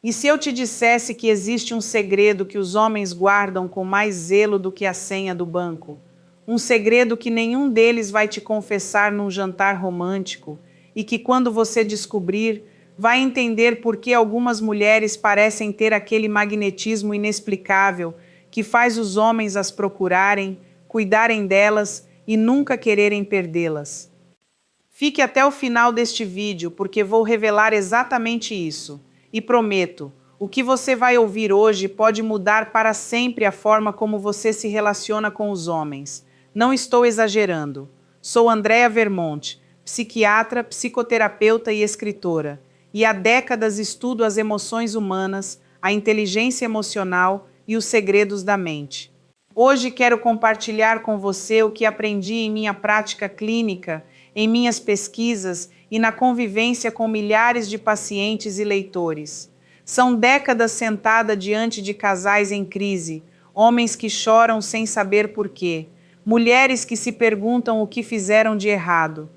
E se eu te dissesse que existe um segredo que os homens guardam com mais zelo do que a senha do banco? Um segredo que nenhum deles vai te confessar num jantar romântico e que, quando você descobrir, vai entender por que algumas mulheres parecem ter aquele magnetismo inexplicável que faz os homens as procurarem, cuidarem delas e nunca quererem perdê-las. Fique até o final deste vídeo, porque vou revelar exatamente isso. E prometo, o que você vai ouvir hoje pode mudar para sempre a forma como você se relaciona com os homens. Não estou exagerando. Sou Andrea Vermonte, psiquiatra, psicoterapeuta e escritora, e há décadas estudo as emoções humanas, a inteligência emocional e os segredos da mente. Hoje quero compartilhar com você o que aprendi em minha prática clínica, em minhas pesquisas e na convivência com milhares de pacientes e leitores. São décadas sentada diante de casais em crise, homens que choram sem saber por quê, mulheres que se perguntam o que fizeram de errado.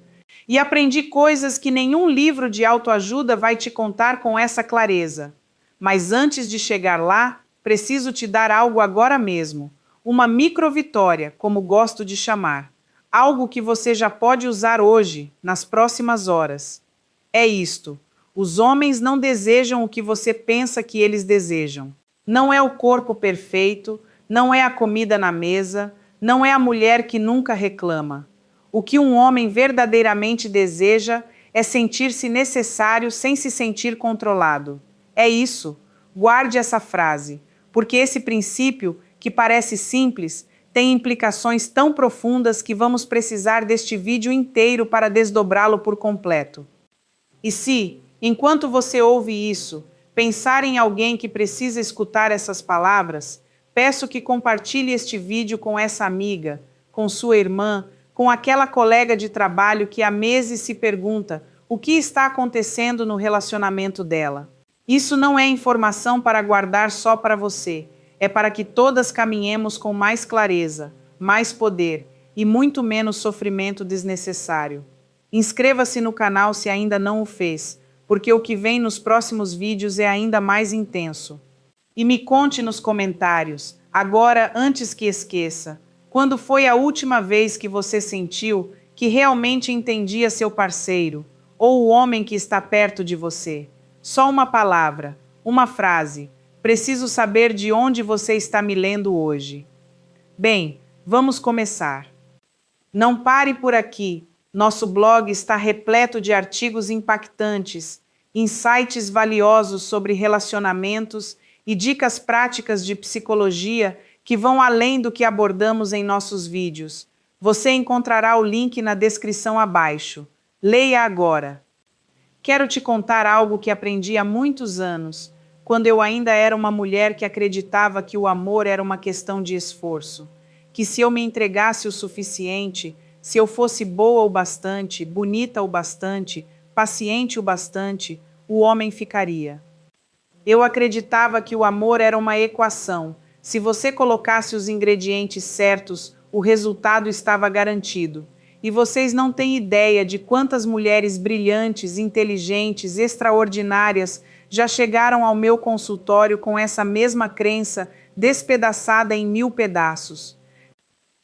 E aprendi coisas que nenhum livro de autoajuda vai te contar com essa clareza. Mas antes de chegar lá, preciso te dar algo agora mesmo. Uma micro-vitória, como gosto de chamar. Algo que você já pode usar hoje, nas próximas horas. É isto. Os homens não desejam o que você pensa que eles desejam. Não é o corpo perfeito, não é a comida na mesa, não é a mulher que nunca reclama. O que um homem verdadeiramente deseja é sentir-se necessário sem se sentir controlado. É isso. Guarde essa frase, porque esse princípio, que parece simples, tem implicações tão profundas que vamos precisar deste vídeo inteiro para desdobrá-lo por completo. E se, enquanto você ouve isso, pensar em alguém que precisa escutar essas palavras, peço que compartilhe este vídeo com essa amiga, com sua irmã, com aquela colega de trabalho que há meses se pergunta o que está acontecendo no relacionamento dela. Isso não é informação para guardar só para você. É para que todas caminhemos com mais clareza, mais poder e muito menos sofrimento desnecessário. Inscreva-se no canal se ainda não o fez, porque o que vem nos próximos vídeos é ainda mais intenso. E me conte nos comentários, agora antes que esqueça, quando foi a última vez que você sentiu que realmente entendia seu parceiro, ou o homem que está perto de você? Só uma palavra, uma frase. Preciso saber de onde você está me lendo hoje. Bem, vamos começar. Não pare por aqui. Nosso blog está repleto de artigos impactantes, insights valiosos sobre relacionamentos e dicas práticas de psicologia que vão além do que abordamos em nossos vídeos. Você encontrará o link na descrição abaixo. Leia agora. Quero te contar algo que aprendi há muitos anos, quando eu ainda era uma mulher que acreditava que o amor era uma questão de esforço, que se eu me entregasse o suficiente, se eu fosse boa o bastante, bonita o bastante, paciente o bastante, o homem ficaria. Eu acreditava que o amor era uma equação. Se você colocasse os ingredientes certos, o resultado estava garantido. E vocês não têm ideia de quantas mulheres brilhantes, inteligentes, extraordinárias já chegaram ao meu consultório com essa mesma crença despedaçada em 1000 pedaços.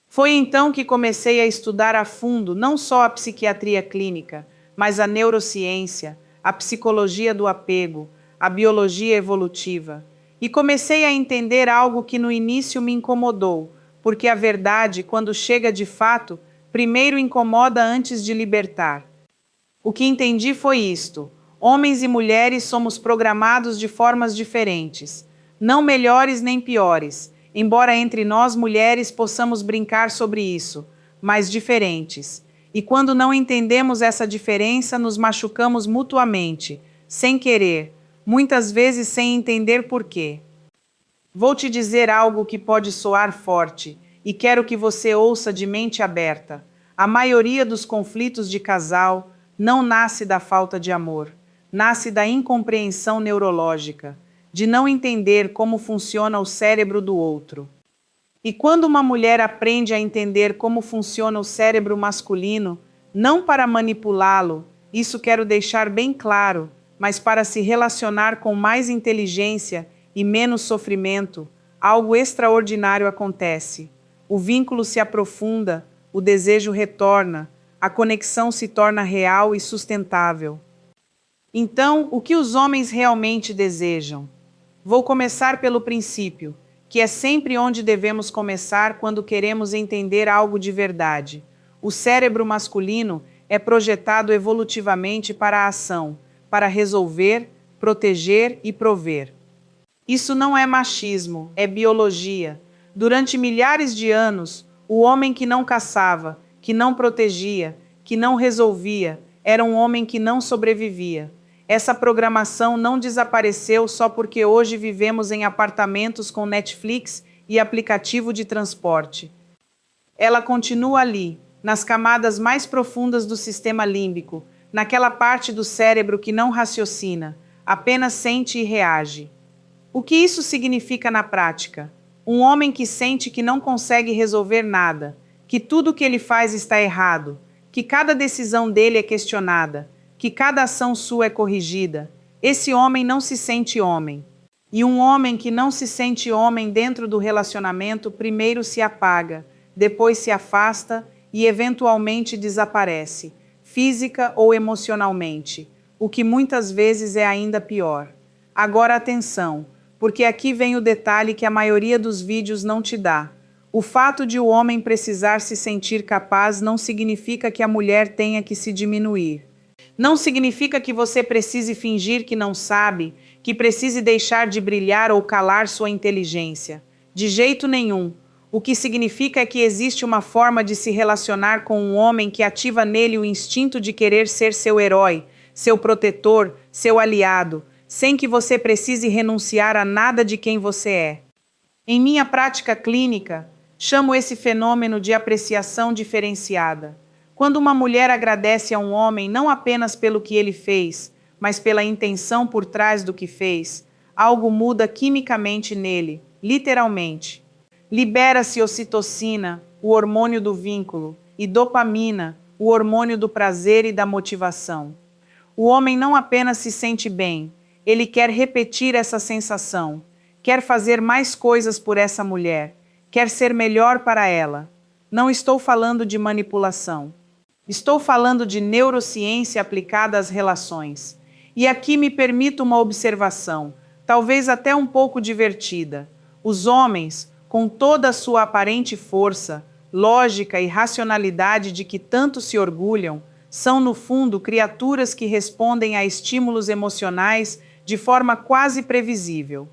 Foi então que comecei a estudar a fundo não só a psiquiatria clínica, mas a neurociência, a psicologia do apego, a biologia evolutiva. E comecei a entender algo que no início me incomodou, porque a verdade, quando chega de fato, primeiro incomoda antes de libertar. O que entendi foi isto. Homens e mulheres somos programados de formas diferentes, não melhores nem piores, embora entre nós mulheres possamos brincar sobre isso, mas diferentes. E quando não entendemos essa diferença, nos machucamos mutuamente, sem querer, muitas vezes sem entender por quê. Vou te dizer algo que pode soar forte, e quero que você ouça de mente aberta. A maioria dos conflitos de casal não nasce da falta de amor. Nasce da incompreensão neurológica, de não entender como funciona o cérebro do outro. E quando uma mulher aprende a entender como funciona o cérebro masculino, não para manipulá-lo, isso quero deixar bem claro, mas para se relacionar com mais inteligência e menos sofrimento, algo extraordinário acontece. O vínculo se aprofunda, o desejo retorna, a conexão se torna real e sustentável. Então, o que os homens realmente desejam? Vou começar pelo princípio, que é sempre onde devemos começar quando queremos entender algo de verdade. O cérebro masculino é projetado evolutivamente para a ação, para resolver, proteger e prover. Isso não é machismo, é biologia. Durante milhares de anos, o homem que não caçava, que não protegia, que não resolvia, era um homem que não sobrevivia. Essa programação não desapareceu só porque hoje vivemos em apartamentos com Netflix e aplicativo de transporte. Ela continua ali, nas camadas mais profundas do sistema límbico, naquela parte do cérebro que não raciocina, apenas sente e reage. O que isso significa na prática? Um homem que sente que não consegue resolver nada, que tudo o que ele faz está errado, que cada decisão dele é questionada, que cada ação sua é corrigida. Esse homem não se sente homem. E um homem que não se sente homem dentro do relacionamento primeiro se apaga, depois se afasta e eventualmente desaparece, física ou emocionalmente, o que muitas vezes é ainda pior. Agora atenção, porque aqui vem o detalhe que a maioria dos vídeos não te dá. O fato de o homem precisar se sentir capaz não significa que a mulher tenha que se diminuir. Não significa que você precise fingir que não sabe, que precise deixar de brilhar ou calar sua inteligência. De jeito nenhum. O que significa é que existe uma forma de se relacionar com um homem que ativa nele o instinto de querer ser seu herói, seu protetor, seu aliado, sem que você precise renunciar a nada de quem você é. Em minha prática clínica, chamo esse fenômeno de apreciação diferenciada. Quando uma mulher agradece a um homem não apenas pelo que ele fez, mas pela intenção por trás do que fez, algo muda quimicamente nele, literalmente. Libera-se ocitocina, o hormônio do vínculo, e dopamina, o hormônio do prazer e da motivação. O homem não apenas se sente bem, ele quer repetir essa sensação, quer fazer mais coisas por essa mulher, quer ser melhor para ela. Não estou falando de manipulação. Estou falando de neurociência aplicada às relações. E aqui me permito uma observação, talvez até um pouco divertida. Os homens, com toda a sua aparente força, lógica e racionalidade de que tanto se orgulham, são, no fundo, criaturas que respondem a estímulos emocionais de forma quase previsível.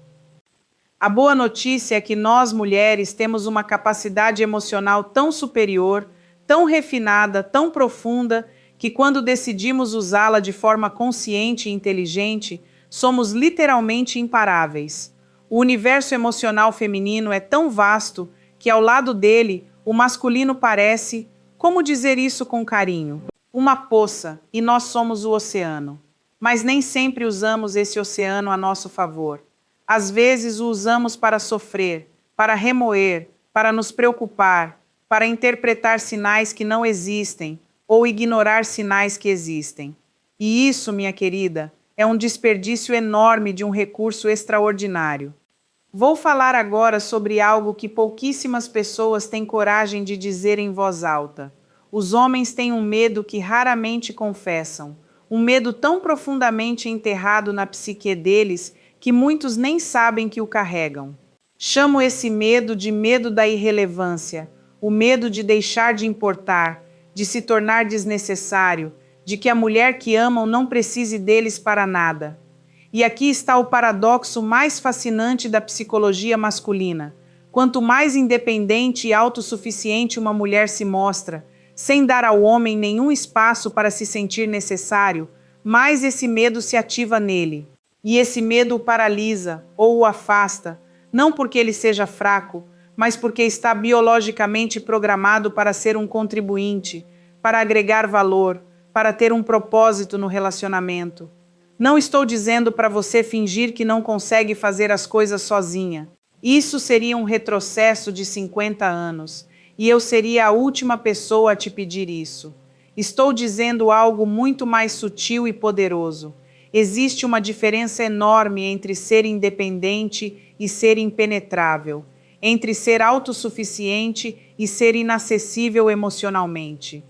A boa notícia é que nós, mulheres, temos uma capacidade emocional tão superior, tão refinada, tão profunda, que quando decidimos usá-la de forma consciente e inteligente, somos literalmente imparáveis. O universo emocional feminino é tão vasto que, ao lado dele, o masculino parece, como dizer isso com carinho, uma poça, e nós somos o oceano. Mas nem sempre usamos esse oceano a nosso favor. Às vezes o usamos para sofrer, para remoer, para nos preocupar, para interpretar sinais que não existem ou ignorar sinais que existem. E isso, minha querida, é um desperdício enorme de um recurso extraordinário. Vou falar agora sobre algo que pouquíssimas pessoas têm coragem de dizer em voz alta. Os homens têm um medo que raramente confessam, um medo tão profundamente enterrado na psique deles que muitos nem sabem que o carregam. Chamo esse medo de medo da irrelevância, o medo de deixar de importar, de se tornar desnecessário, de que a mulher que amam não precise deles para nada. E aqui está o paradoxo mais fascinante da psicologia masculina. Quanto mais independente e autossuficiente uma mulher se mostra, sem dar ao homem nenhum espaço para se sentir necessário, mais esse medo se ativa nele. E esse medo o paralisa ou o afasta, não porque ele seja fraco, mas porque está biologicamente programado para ser um contribuinte, para agregar valor, para ter um propósito no relacionamento. Não estou dizendo para você fingir que não consegue fazer as coisas sozinha. Isso seria um retrocesso de 50 anos, e eu seria a última pessoa a te pedir isso. Estou dizendo algo muito mais sutil e poderoso. Existe uma diferença enorme entre ser independente e ser impenetrável, entre ser autossuficiente e ser inacessível emocionalmente.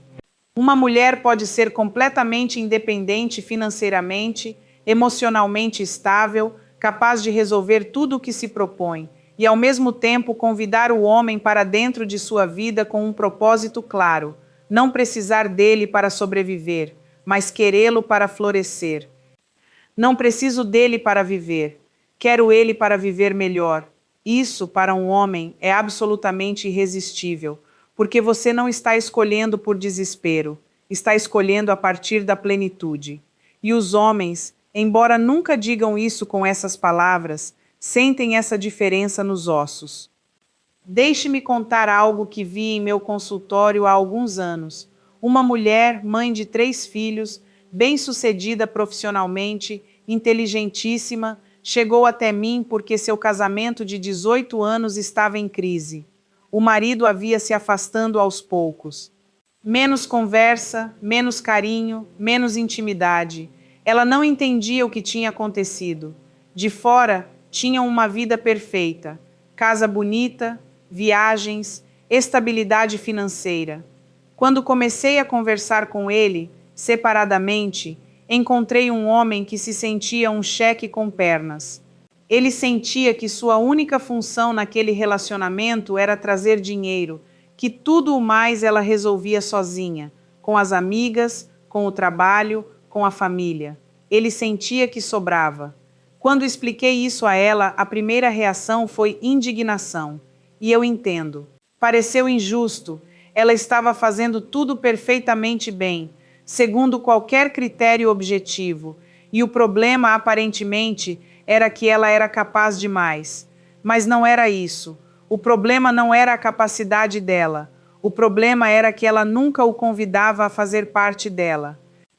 Uma mulher pode ser completamente independente financeiramente, emocionalmente estável, capaz de resolver tudo o que se propõe, e ao mesmo tempo convidar o homem para dentro de sua vida com um propósito claro, não precisar dele para sobreviver, mas querê-lo para florescer. Não preciso dele para viver, quero ele para viver melhor. Isso, para um homem, é absolutamente irresistível, porque você não está escolhendo por desespero, está escolhendo a partir da plenitude. E os homens, embora nunca digam isso com essas palavras, sentem essa diferença nos ossos. Deixe-me contar algo que vi em meu consultório há alguns anos. Uma mulher, mãe de 3 filhos, bem-sucedida profissionalmente, inteligentíssima, chegou até mim porque seu casamento de 18 anos estava em crise. O marido havia se afastando aos poucos. Menos conversa, menos carinho, menos intimidade. Ela não entendia o que tinha acontecido. De fora, tinham uma vida perfeita, casa bonita, viagens, estabilidade financeira. Quando comecei a conversar com ele, separadamente, encontrei um homem que se sentia um cheque com pernas. Ele sentia que sua única função naquele relacionamento era trazer dinheiro, que tudo o mais ela resolvia sozinha, com as amigas, com o trabalho, com a família. Ele sentia que sobrava. Quando expliquei isso a ela, a primeira reação foi indignação. E eu entendo. Pareceu injusto. Ela estava fazendo tudo perfeitamente bem, segundo qualquer critério objetivo, e o problema, aparentemente, era que ela era capaz de mais. Mas não era isso. O problema não era a capacidade dela. O problema era que ela nunca o convidava a fazer parte dela.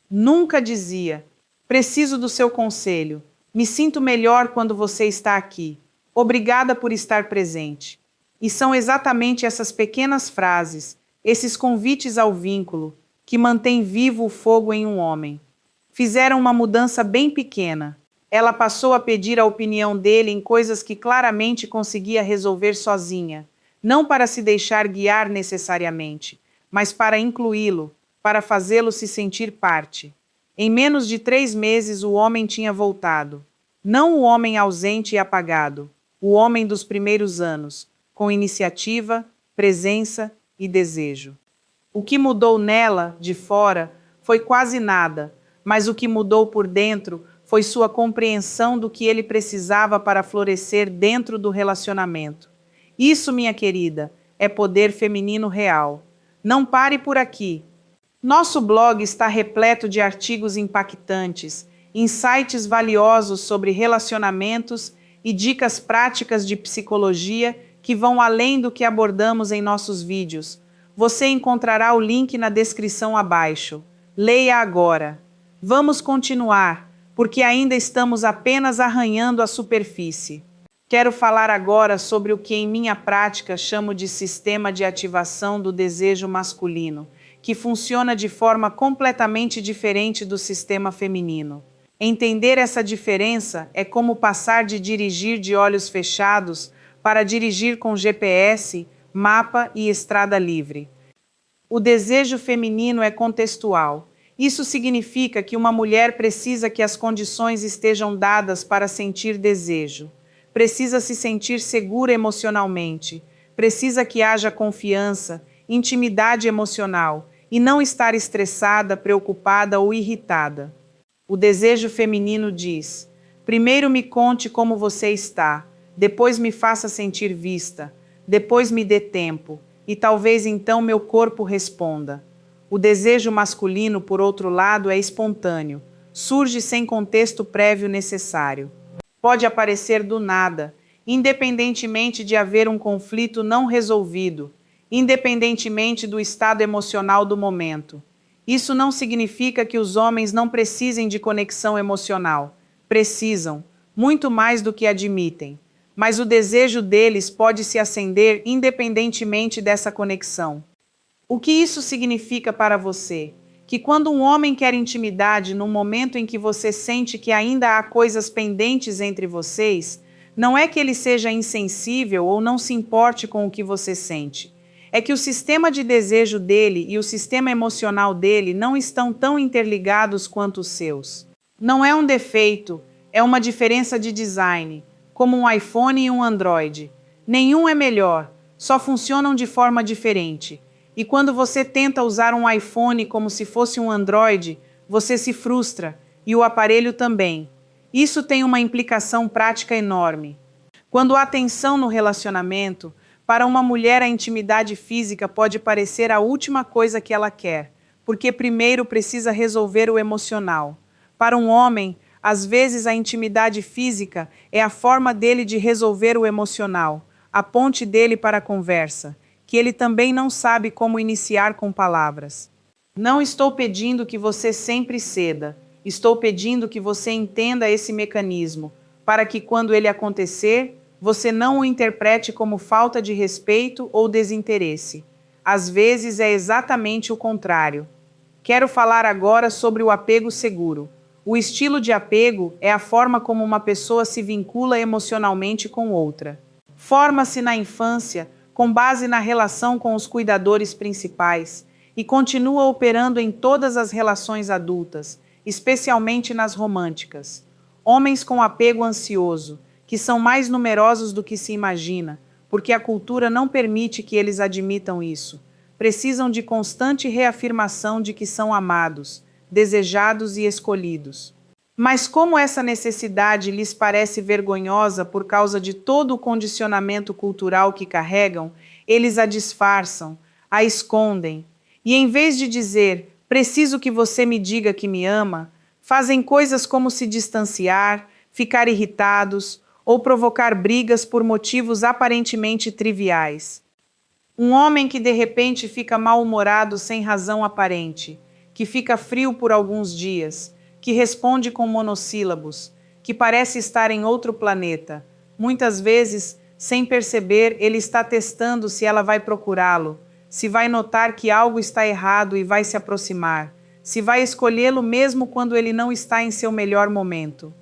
Nunca dizia: preciso do seu conselho. Me sinto melhor quando você está aqui. Obrigada por estar presente. E são exatamente essas pequenas frases, esses convites ao vínculo, que mantêm vivo o fogo em um homem. Fizeram uma mudança bem pequena. Ela passou a pedir a opinião dele em coisas que claramente conseguia resolver sozinha, não para se deixar guiar necessariamente, mas para incluí-lo, para fazê-lo se sentir parte. Em menos de 3 meses o homem tinha voltado. Não o homem ausente e apagado, o homem dos primeiros anos, com iniciativa, presença e desejo. O que mudou nela, de fora, foi quase nada, mas o que mudou por dentro foi sua compreensão do que ele precisava para florescer dentro do relacionamento. Isso, minha querida, é poder feminino real. Não pare por aqui. Nosso blog está repleto de artigos impactantes, insights valiosos sobre relacionamentos e dicas práticas de psicologia que vão além do que abordamos em nossos vídeos. Você encontrará o link na descrição abaixo. Leia agora. Vamos continuar, porque ainda estamos apenas arranhando a superfície. Quero falar agora sobre o que em minha prática chamo de sistema de ativação do desejo masculino, que funciona de forma completamente diferente do sistema feminino. Entender essa diferença é como passar de dirigir de olhos fechados para dirigir com GPS, mapa e estrada livre. O desejo feminino é contextual. Isso significa que uma mulher precisa que as condições estejam dadas para sentir desejo. Precisa se sentir segura emocionalmente. Precisa que haja confiança, intimidade emocional e não estar estressada, preocupada ou irritada. O desejo feminino diz: primeiro me conte como você está, depois me faça sentir vista, depois me dê tempo, e talvez então meu corpo responda. O desejo masculino, por outro lado, é espontâneo, surge sem contexto prévio necessário. Pode aparecer do nada, independentemente de haver um conflito não resolvido, independentemente do estado emocional do momento. Isso não significa que os homens não precisem de conexão emocional. Precisam, muito mais do que admitem. Mas o desejo deles pode se acender independentemente dessa conexão. O que isso significa para você? que quando um homem quer intimidade no momento em que você sente que ainda há coisas pendentes entre vocês, não é que ele seja insensível ou não se importe com o que você sente. É que o sistema de desejo dele e o sistema emocional dele não estão tão interligados quanto os seus. Não é um defeito, é uma diferença de design, como um iPhone e um Android. Nenhum é melhor, só funcionam de forma diferente. E quando você tenta usar um iPhone como se fosse um Android, você se frustra, e o aparelho também. Isso tem uma implicação prática enorme. Quando há tensão no relacionamento, para uma mulher a intimidade física pode parecer a última coisa que ela quer, porque primeiro precisa resolver o emocional. Para um homem, às vezes a intimidade física é a forma dele de resolver o emocional, a ponte dele para a conversa, que ele também não sabe como iniciar com palavras. Não estou pedindo que você sempre ceda, estou pedindo que você entenda esse mecanismo, para que quando ele acontecer, você não o interprete como falta de respeito ou desinteresse. Às vezes é exatamente o contrário. Quero falar agora sobre o apego seguro. O estilo de apego é a forma como uma pessoa se vincula emocionalmente com outra. Forma-se na infância, com base na relação com os cuidadores principais, e continua operando em todas as relações adultas, especialmente nas românticas. Homens com apego ansioso, que são mais numerosos do que se imagina, porque a cultura não permite que eles admitam isso. Precisam de constante reafirmação de que são amados, desejados e escolhidos. Mas como essa necessidade lhes parece vergonhosa por causa de todo o condicionamento cultural que carregam, eles a disfarçam, a escondem, e em vez de dizer, preciso que você me diga que me ama, fazem coisas como se distanciar, ficar irritados, ou provocar brigas por motivos aparentemente triviais. Um homem que de repente fica mal-humorado sem razão aparente, que fica frio por alguns dias, que responde com monossílabos, que parece estar em outro planeta. Muitas vezes, sem perceber, ele está testando se ela vai procurá-lo, se vai notar que algo está errado e vai se aproximar, se vai escolhê-lo mesmo quando ele não está em seu melhor momento.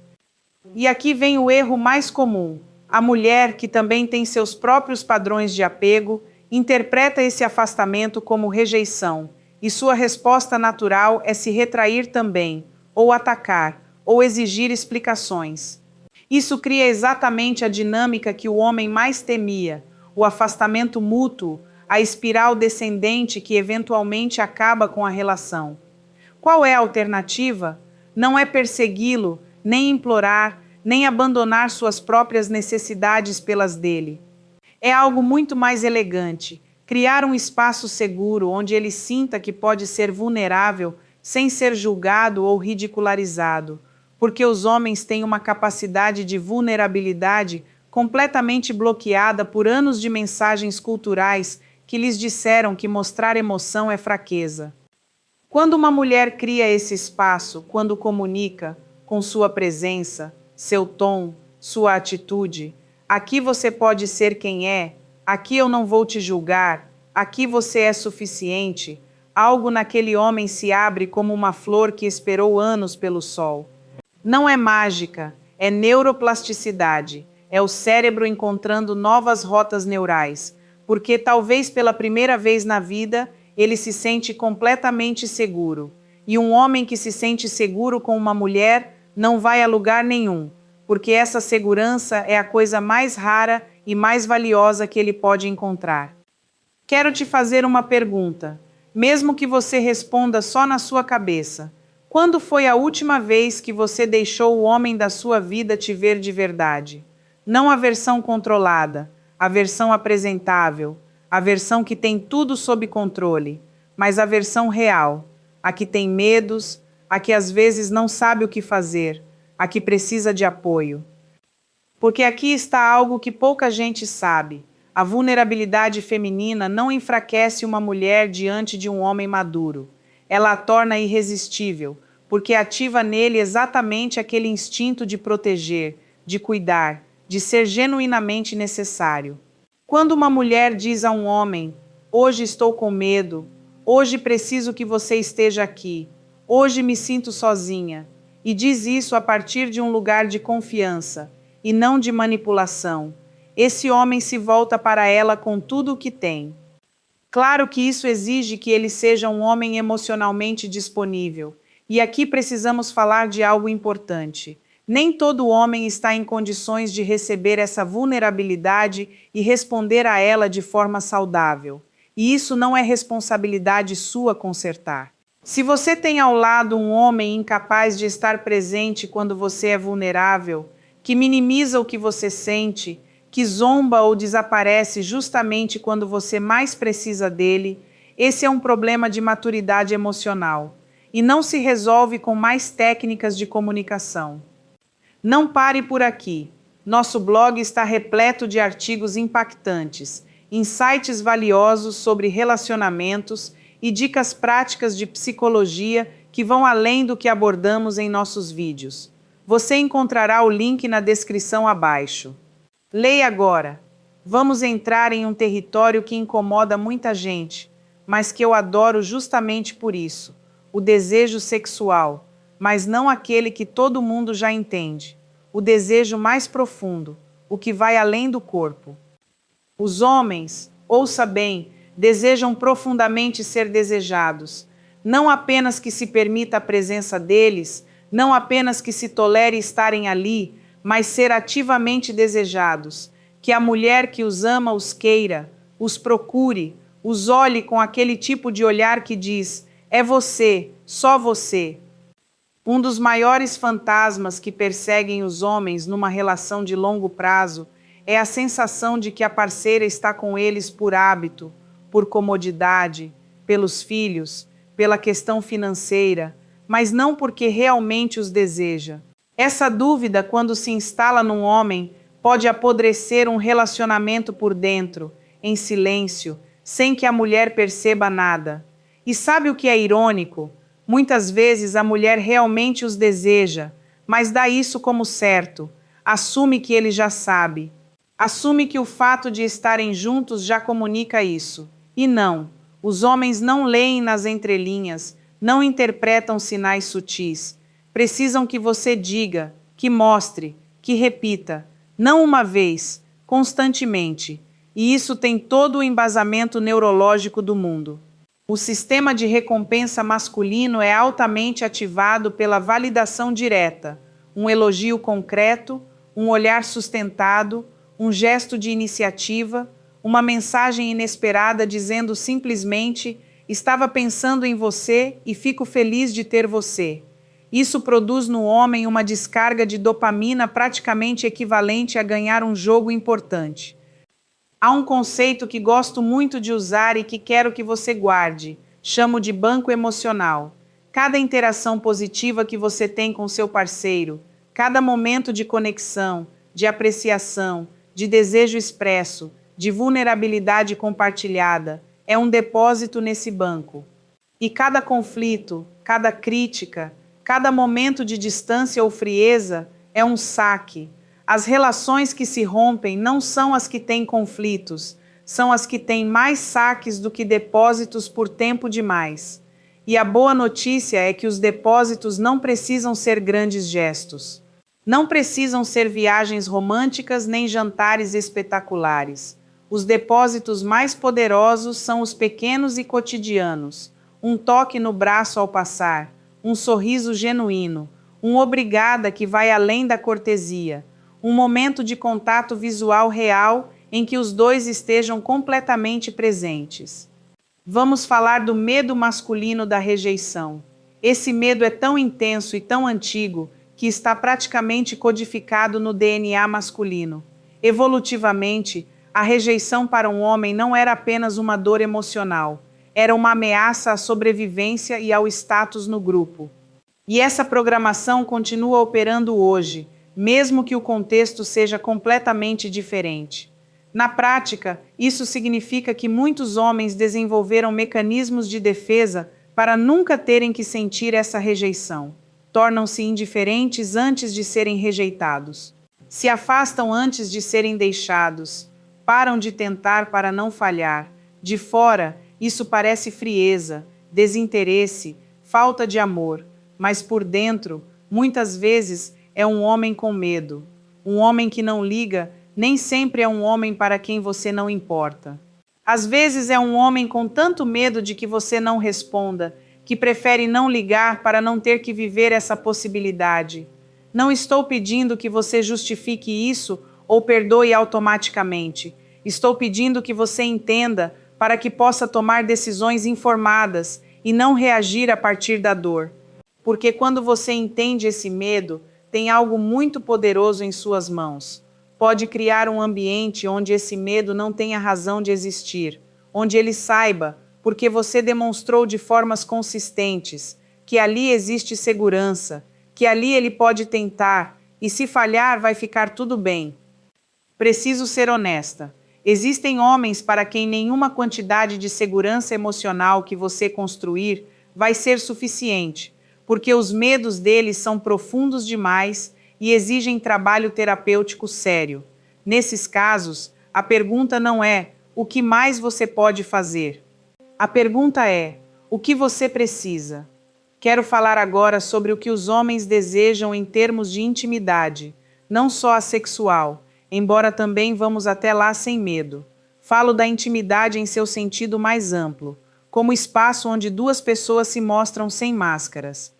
E aqui vem o erro mais comum. A mulher, que também tem seus próprios padrões de apego, interpreta esse afastamento como rejeição, e sua resposta natural é se retrair também, ou atacar, ou exigir explicações. Isso cria exatamente a dinâmica que o homem mais temia, o afastamento mútuo, a espiral descendente que eventualmente acaba com a relação. Qual é a alternativa? Não é persegui-lo, nem implorar, nem abandonar suas próprias necessidades pelas dele. É algo muito mais elegante, criar um espaço seguro onde ele sinta que pode ser vulnerável sem ser julgado ou ridicularizado, porque os homens têm uma capacidade de vulnerabilidade completamente bloqueada por anos de mensagens culturais que lhes disseram que mostrar emoção é fraqueza. Quando uma mulher cria esse espaço, quando comunica, com sua presença, seu tom, sua atitude, aqui você pode ser quem é, aqui eu não vou te julgar, aqui você é suficiente, algo naquele homem se abre como uma flor que esperou anos pelo sol. Não é mágica, é neuroplasticidade, é o cérebro encontrando novas rotas neurais, porque talvez pela primeira vez na vida ele se sente completamente seguro. E um homem que se sente seguro com uma mulher não vai a lugar nenhum, porque essa segurança é a coisa mais rara e mais valiosa que ele pode encontrar. Quero te fazer uma pergunta, mesmo que você responda só na sua cabeça. Quando foi a última vez que você deixou o homem da sua vida te ver de verdade? Não a versão controlada, a versão apresentável, a versão que tem tudo sob controle, mas a versão real, a que tem medos, a que às vezes não sabe o que fazer, a que precisa de apoio. Porque aqui está algo que pouca gente sabe. A vulnerabilidade feminina não enfraquece uma mulher diante de um homem maduro. Ela a torna irresistível, porque ativa nele exatamente aquele instinto de proteger, de cuidar, de ser genuinamente necessário. Quando uma mulher diz a um homem, hoje estou com medo, Hoje preciso que você esteja aqui. Hoje me sinto sozinha. E diz isso a partir de um lugar de confiança, e não de manipulação. Esse homem se volta para ela com tudo o que tem. Claro que isso exige que ele seja um homem emocionalmente disponível. E aqui precisamos falar de algo importante. Nem todo homem está em condições de receber essa vulnerabilidade e responder a ela de forma saudável. E isso não é responsabilidade sua consertar. Se você tem ao lado um homem incapaz de estar presente quando você é vulnerável, que minimiza o que você sente, que zomba ou desaparece justamente quando você mais precisa dele, esse é um problema de maturidade emocional e não se resolve com mais técnicas de comunicação. Não pare por aqui. Nosso blog está repleto de artigos impactantes, insights valiosos sobre relacionamentos e dicas práticas de psicologia que vão além do que abordamos em nossos vídeos. Você encontrará o link na descrição abaixo. Leia agora. Vamos entrar em um território que incomoda muita gente, mas que eu adoro justamente por isso: o desejo sexual, mas não aquele que todo mundo já entende. O desejo mais profundo, o que vai além do corpo. Os homens, ouça bem, desejam profundamente ser desejados. Não apenas que se permita a presença deles, não apenas que se tolere estarem ali, mas ser ativamente desejados, que a mulher que os ama os queira, os procure, os olhe com aquele tipo de olhar que diz: é você, só você. Um dos maiores fantasmas que perseguem os homens numa relação de longo prazo é a sensação de que a parceira está com eles por hábito, por comodidade, pelos filhos, pela questão financeira, mas não porque realmente os deseja. Essa dúvida, quando se instala num homem, pode apodrecer um relacionamento por dentro, em silêncio, sem que a mulher perceba nada. E sabe o que é irônico? Muitas vezes a mulher realmente os deseja, mas dá isso como certo. Assume que ele já sabe. Assume que o fato de estarem juntos já comunica isso. E não, os homens não leem nas entrelinhas, não interpretam sinais sutis. Precisam que você diga, que mostre, que repita, não uma vez, constantemente. E isso tem todo o embasamento neurológico do mundo. O sistema de recompensa masculino é altamente ativado pela validação direta, um elogio concreto, um olhar sustentado, um gesto de iniciativa, uma mensagem inesperada dizendo simplesmente: estava pensando em você e fico feliz de ter você. Isso produz no homem uma descarga de dopamina praticamente equivalente a ganhar um jogo importante. Há um conceito que gosto muito de usar e que quero que você guarde. Chamo de banco emocional. Cada interação positiva que você tem com seu parceiro, cada momento de conexão, de apreciação, de desejo expresso, de vulnerabilidade compartilhada, é um depósito nesse banco. E cada conflito, cada crítica, cada momento de distância ou frieza é um saque. As relações que se rompem não são as que têm conflitos, são as que têm mais saques do que depósitos por tempo demais. E a boa notícia é que os depósitos não precisam ser grandes gestos. Não precisam ser viagens românticas nem jantares espetaculares. Os depósitos mais poderosos são os pequenos e cotidianos. Um toque no braço ao passar, um sorriso genuíno, um obrigada que vai além da cortesia, um momento de contato visual real em que os dois estejam completamente presentes. Vamos falar do medo masculino da rejeição. Esse medo é tão intenso e tão antigo que está praticamente codificado no DNA masculino. Evolutivamente, a rejeição para um homem não era apenas uma dor emocional, era uma ameaça à sobrevivência e ao status no grupo. E essa programação continua operando hoje, mesmo que o contexto seja completamente diferente. Na prática, isso significa que muitos homens desenvolveram mecanismos de defesa para nunca terem que sentir essa rejeição. Tornam-se indiferentes antes de serem rejeitados. Se afastam antes de serem deixados. Param de tentar para não falhar. De fora, Isso parece frieza, desinteresse, falta de amor, mas por dentro, muitas vezes, é um homem com medo. Um homem que não liga nem sempre é um homem para quem você não importa. Às vezes é um homem com tanto medo de que você não responda, que prefere não ligar para não ter que viver essa possibilidade. Não estou pedindo que você justifique isso ou perdoe automaticamente. Estou pedindo que você entenda para que possa tomar decisões informadas e não reagir a partir da dor. Porque quando você entende esse medo, tem algo muito poderoso em suas mãos. Pode criar um ambiente onde esse medo não tenha razão de existir, onde ele saiba, porque você demonstrou de formas consistentes, que ali existe segurança, que ali ele pode tentar, e se falhar vai ficar tudo bem. Preciso ser honesta. Existem homens para quem nenhuma quantidade de segurança emocional que você construir vai ser suficiente, porque os medos deles são profundos demais e exigem trabalho terapêutico sério. Nesses casos, a pergunta não é o que mais você pode fazer. A pergunta é o que você precisa. Quero falar agora sobre o que os homens desejam em termos de intimidade, não só a sexual, embora também vamos até lá sem medo. Falo da intimidade em seu sentido mais amplo, como espaço onde duas pessoas se mostram sem máscaras.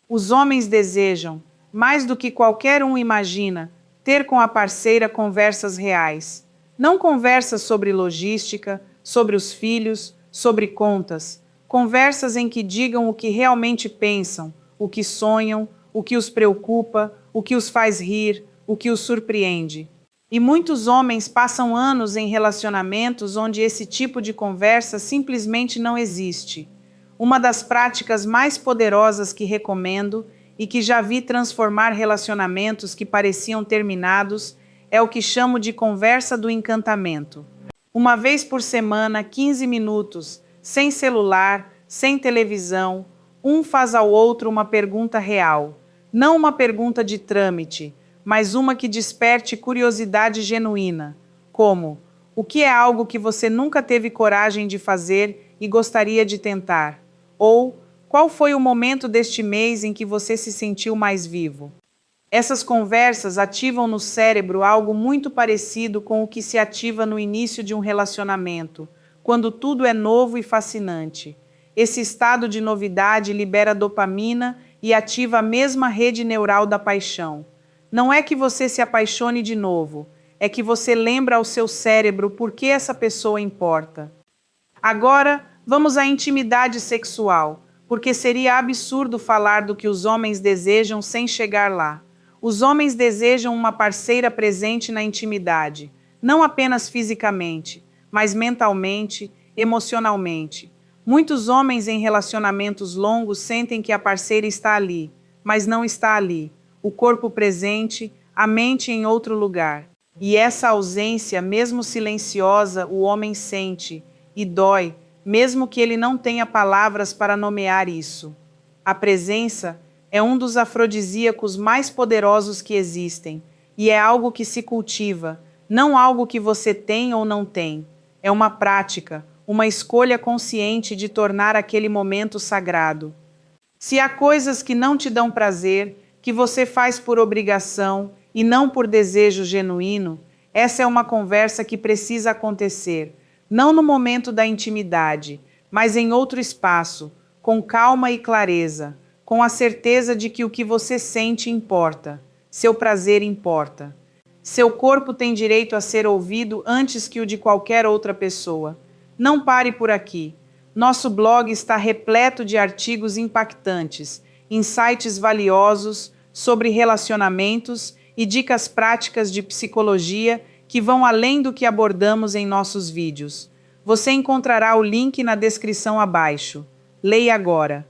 Os homens desejam, mais do que qualquer um imagina, ter com a parceira conversas reais. Não conversas sobre logística, sobre os filhos, sobre contas. Conversas em que digam o que realmente pensam, o que sonham, o que os preocupa, o que os faz rir, o que os surpreende. E muitos homens passam anos em relacionamentos onde esse tipo de conversa simplesmente não existe. Uma das práticas mais poderosas que recomendo e que já vi transformar relacionamentos que pareciam terminados é o que chamo de conversa do encantamento. Uma vez por semana, 15 minutos, sem celular, sem televisão, um faz ao outro uma pergunta real. Não uma pergunta de trâmite, mas uma que desperte curiosidade genuína, como: o que é algo que você nunca teve coragem de fazer e gostaria de tentar? Ou qual foi o momento deste mês em que você se sentiu mais vivo? Essas conversas ativam no cérebro algo muito parecido com o que se ativa no início de um relacionamento, quando tudo é novo e fascinante. Esse estado de novidade libera dopamina e ativa a mesma rede neural da paixão. Não é que você se apaixone de novo, é que você lembra ao seu cérebro por que essa pessoa importa. Agora, vamos à intimidade sexual, porque seria absurdo falar do que os homens desejam sem chegar lá. Os homens desejam uma parceira presente na intimidade, não apenas fisicamente, mas mentalmente, emocionalmente. Muitos homens em relacionamentos longos sentem que a parceira está ali, mas não está ali. O corpo presente, a mente em outro lugar. E essa ausência, mesmo silenciosa, o homem sente e dói, mesmo que ele não tenha palavras para nomear isso. A presença é um dos afrodisíacos mais poderosos que existem, e é algo que se cultiva, não algo que você tem ou não tem. É uma prática, uma escolha consciente de tornar aquele momento sagrado. Se há coisas que não te dão prazer, que você faz por obrigação e não por desejo genuíno, essa é uma conversa que precisa acontecer, não no momento da intimidade, mas em outro espaço, com calma e clareza, com a certeza de que o que você sente importa, seu prazer importa. Seu corpo tem direito a ser ouvido antes que o de qualquer outra pessoa. Não pare por aqui. Nosso blog está repleto de artigos impactantes, insights valiosos sobre relacionamentos e dicas práticas de psicologia que vão além do que abordamos em nossos vídeos. Você encontrará o link na descrição abaixo. Leia agora.